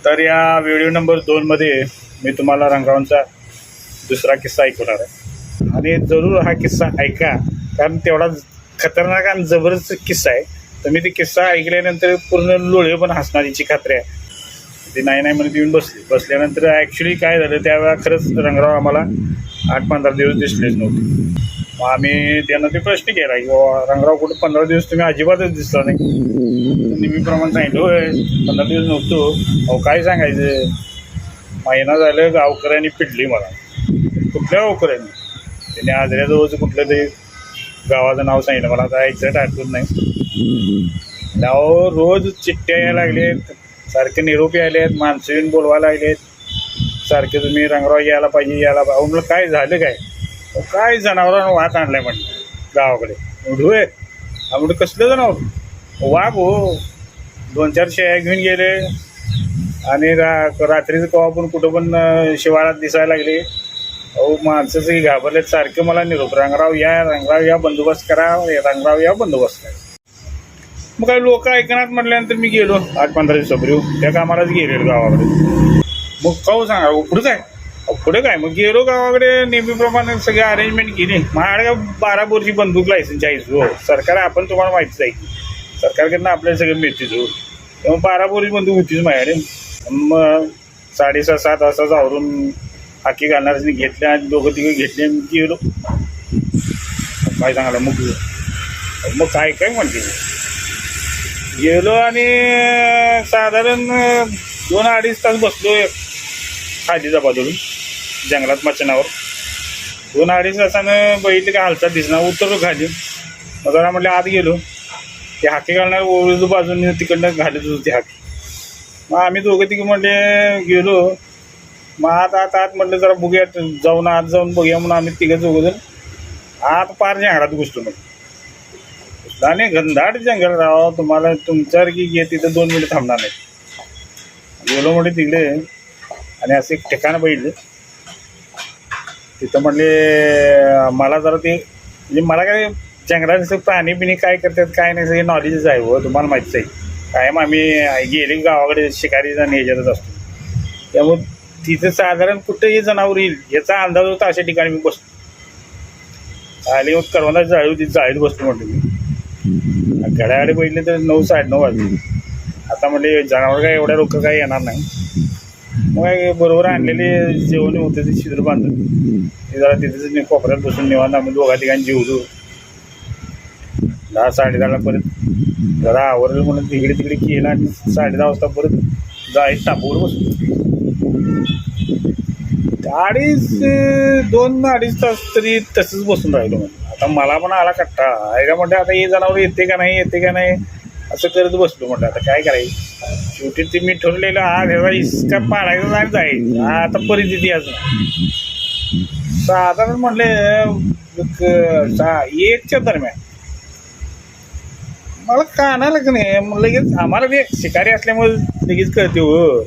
तर या video number 2 मध्ये मी तुम्हाला रंगावचा दुसरा किस्सा ऐकवणार आहे आणि जरूर हा किस्सा ऐका, कारण तेवढा खतरनाक आणि जबरदस्त किस्सा आहे. तर मी ते किस्सा ऐकल्यानंतर पूर्ण लोळे पण हसण्याची खात्री आहे. ते नाही म्हणत येऊन बसल्यानंतर ॲक्च्युली काय झालं, त्यावेळेला खरंच रंगराव आम्हाला 8-15 दिवस दिसलेच नव्हते. मग आम्ही त्यांना ते प्रश्न केला की रंगराव कुठे 15 दिवस तुम्ही अजिबातच दिसला नाही. नेहमीप्रमाणे सांगितलं होय 15 दिवस नव्हतो. अहो काय सांगायचं, महिना झालं गावकऱ्यांनी पिडली मला. कुठल्या गावकऱ्यांनी? त्याने आजऱ्याजवळचं कुठलं ते गावाचं नाव सांगितलं, मला आता एक्झॅक्ट आठवत नाही. नाव रोज चिठ्ठ्या यायला लागलेत, सारखे निरोप आले आहेत, माणसं येऊन बोलवायला लागलेत सारखे, तुम्ही रंगराव यायला पाहिजे. म्हणलं काय झालं काय जनावरांना वाट आणलाय म्हटलं गावाकडे. उडूय म्हणलं कसलं जनावर? वाघ हो. 2-4 शेळ्या घेऊन गेले आणि रात्रीचं केव्हा पण कुठं पण शिवारात दिसायला लागले. अहो माणसंही घाबरलेत, सारखं मला निरोप, रंगराव या बंदोबस्त करा, रंगराव या बंदोबस्त करा. मग काही लोक ऐकणार म्हटल्यानंतर मी गेलो 8-15 दिवसापूर्वी त्या कामालाच गेलेलो गावाकडे. मग काहू सांगा पुढे काय मग गेलो गावाकडे, नेहमीप्रमाणे सगळे अरेंजमेंट केली. माझ्याकडे 12 बोरची बंदूक लायसन्स आहे हो. सरकार आपण तुम्हाला माहितीच आहे की सरकारकडनं आपल्याला सगळं मिळतेच हो. तेव्हा 12 बोरची बंदूक होतीच माझ्याकडे. मग 6:30-7 वाजताच आवरून हाकी घालणाऱ्यांनी घेतल्या आणि 2-3 घेतले. गेलो काय सांगायला मग काय म्हणते, गेलो आणि साधारण 2-2.5 तास बसलो खाली जबादरून जंगलात मचनावर. 2-2.5 तासानं बघितलं की हालचाल दिसणार, उतरलो खाली. मग जरा म्हटलं आत गेलो, ते हाकी घालणार ओळीच्या बाजूने तिकडनं घालत होते हाकी. मग आम्ही 2-3 म्हटले गेलो. मग आत म्हटलं जरा बघूया, आत जाऊन बघूया म्हणून आम्ही 3-4 आत पार जंगलात घुसलो. मग आणि घनदाट जंगल राव, तुम्हाला तुमच्यासारखी घे तिथं 2 मिनिट थांबणार नाही. गेलो म्हणजे तिकडे आणि असं एक ठिकाण बघितलं. तिथं म्हणले मला जरा ते म्हणजे मला काय जंगलात प्राणी बिणी काय करतात काय नाही सगळे नॉलेजच आहे हो, तुम्हाला माहितीच आहे. कायम आम्ही गेले गावाकडे शिकारी जाणे ह्याच्यातच असतो. त्यामुळे तिथं साधारण कुठंही जनावर येईल याचा अंदाज होता. अशा ठिकाणी मी बसतो आले. मग करवंदा जाळी होती, जाळीत बसतो म्हटलं मी. घड्याकडे बघितले तर 9-9:30 वाजले. आता म्हटले जनावर काय एवढ्या लोक काय येणार नाही. मग काय बरोबर आणलेले जेवण होते ते शिदर बांधून ते जरा तिथेच कोपऱ्यात बसून निवांत आम्ही 2 ठिकाणी जेवलो. 10-10:30 परत जरा आवरलं म्हणून तिकडे केलं आणि 10:30 वाजता परत जाळीत टापूवर बसलो. 2-2.5 तास तरी तसंच बसून राहिलो. म्हणजे आता मला पण आला कट्टा आहे का, म्हटलं आता हे जनावर येते का नाही असं करत बसलो. म्हटलं आता काय करायचं. शेवटी ते मी ठरलेलं आज ह्याचा इसका पाडायचा नाही जाईल. आता परिस्थिती अजून साधारण म्हटले 1च्या दरम्यान मला कानाला का नाही लगेच, आम्हाला ते शिकारी असल्यामुळे लगेच कळते हो.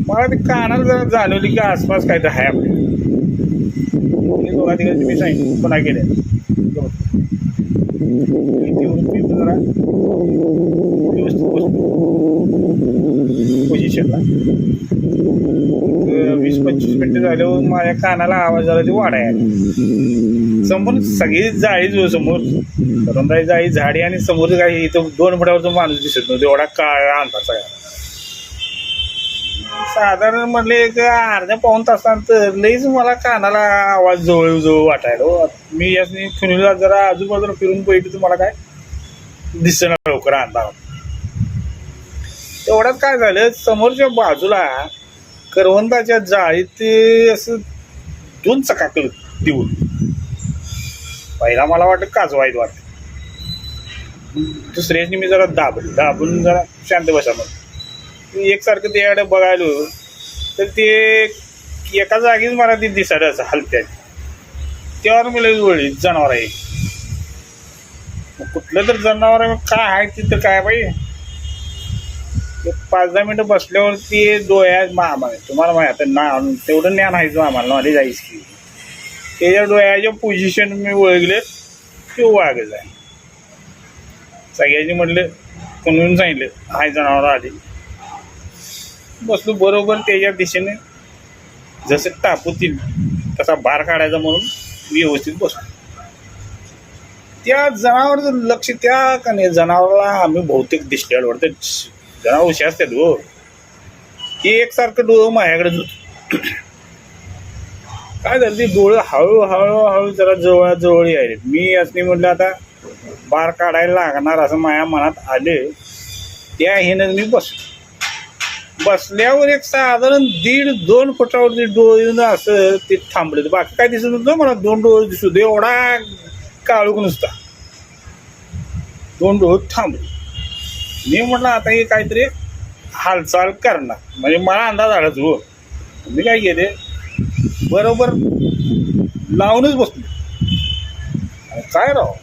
मला ते कानाला जरा जाणवली की आसपास काहीतरी आहे आपल्या. 2-3 तुम्ही सांगितलं पुन्हा गेले जरा पोझिशनला 20-25 मिनिटं झाल्यावर माझ्या कानाला आवाज आला, ते वाढायला. समोर सगळी जाळी जो समोर करंदाई जाळी झाडी आणि समोर काही इथं 2 फुटावरचा माणूस दिसत नव्हतं, एवढा काळा अंधार सगळा. साधारण म्हटले एक अर्ध्या-पाऊण तासानंतर लईच मला कानाला आवाज जवळ वाटायला. मी यासनी खुनीला जरा आजूबाजूला फिरून बघितलं तर मला काय दिसणार लवकर अंधार. तेवढ्यात काय झालं, समोरच्या बाजूला करवंदाच्या जाळीत असं 2 चकाकलं देऊन. पहिला मला वाटतं काजवाईत वाटतं. दुसऱ्यानी मी जरा दाबून जरा शांत बसा मग एकसारखं त्याकडे बघायलो तर ते एका जागीच मला ती दिसायला असं हलत्या. त्यावर मी लगेच वळली जनावर आहे. कुठलं तर जनावर आहे काय आहे तिथं काय पाहिजे. 5-10 मिनिटं बसल्यावरती डोळ्यात तुम्हाला माहिती ना तेवढं ज्ञान आहे आम्हाला नॉलेज आहेच की. त्याच्या डोळ्याच्या पोझिशन मी ओळखले ते वाघच आहे. सगळ्यांनी म्हटलं म्हणून सांगितलं हाय जनावर आली. बसलो बरोबर त्याच्या दिशेने जसं टापूतील तसा बार काढायचा म्हणून व्यवस्थित बसलो. त्या जनावरचं लक्ष त्या का नाही जनावराला आम्ही बहुतेक दिसलेलं वाटतं. जनावर हुशार असतात हो. ते एकसारखं डोळं माझ्याकडे होत. काय झालं ते डोळं हळूहळू जरा जवळ यायले. मी असं म्हटलं आता बार काढायला लागणार असं माझ्या मनात आले. त्या ह्यानं मी बसल्यावर एक साधारण 1.5-2 फुटावरती डोळे येऊन असं ते थांबले. बाकी काय दिसत नव्हतं मला. 2 डोळे दिसू दे एवढा काळूक नुसता. 2 डोळे थांबले. मी म्हटलं आता हे काहीतरी हालचाल करणार म्हणजे मला अंदाज आलाच हो. मी काय केले बरोबर लावूनच बसलो. काय राव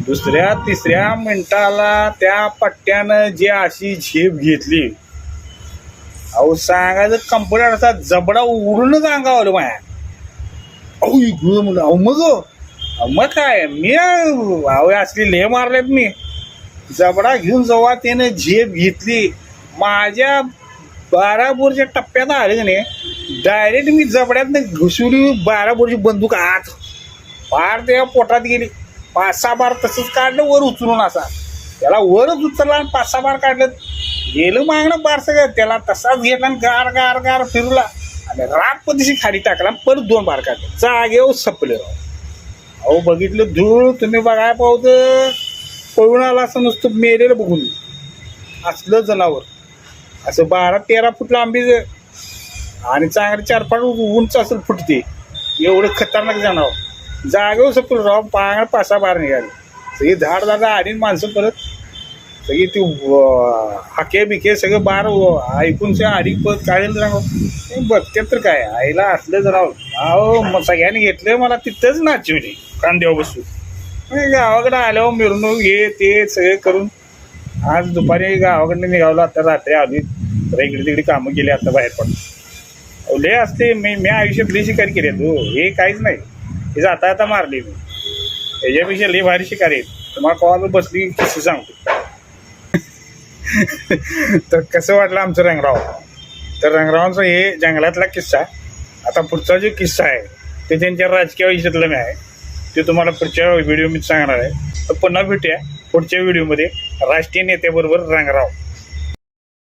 2-3 मिनिटाला त्या पट्ट्यानं जे अशी झेप घेतली अहो सांगायचं कम्प्युटर असा जबडा उडूनच अंगावलं माया. अहो म्हणलं मग काय मी अहो असली ले मारलेत मी. जबडा घेऊन जेव्हा त्यानं झेप घेतली माझ्या 12 बोरच्या टप्प्यात आले की नाही डायरेक्ट मी जबड्यातनं घुसवली 12 बोरची बंदूक आत पार त्या पोटात गेली. 5-6 बार तसंच काढलं वर उचलून असा. त्याला वरच उचलला आणि 5-6 बार काढलं. गेलं मागणं बार सगळं त्याला तसाच घेतला आणि गार गार गार फिरला आणि रात पदिशी खाली टाकला. परत 2 बार काढले. जागेवर सपले. अहो बघितलं धूळ तुम्ही बघाय पाहतं पळून आला असं नुसतं मेलेलं बघून. असलं जनावर असं 12-13 फूट लांबीचं आणि चांगलं 4-5 उंच असेल फुटते एवढं खतरनाक जनावर. जागेवर सपलं राव. 5-6 बार निघाले. सगळी झाड आली माणसं परत सगळी ती हाके बिके सगळं बार ऐकून आधी परत काढेल जनावर. बघते तर काय आईला असलं जनावर. अहो मग सगळ्यांनी घेतलं मला तिथंच नाचवली कांद्यावर बसून. गावाकडे आल्यावर मिरवणूक हे ते सगळे करून आज दुपारी गावाकडनं निघावलं. आता रात्री आली इकडे तिकडे कामं केली. आता बाहेर पडतो लय असते. मी आयुष्यात लई शिकारी केली तू हे काहीच नाही. हे आता मारली मी. ह्याच्यापेक्षा लई भारी शिकारी आहे. तुम्हाला कॉल बसली किस्से सांगतो. तर कसं वाटलं आमचं रंगराव. तर रंगरावांचा हे जंगलातला किस्सा. आता पुढचा जो किस्सा आहे ते त्यांच्या राजकीय आयुष्यातला मी आहे ते तुम्हाला पुढच्या व्हिडिओ मी सांगणार आहे. तर पुन्हा भेटूया पुढच्या व्हिडिओमध्ये राष्ट्रीय नेत्याबरोबर रंगराव.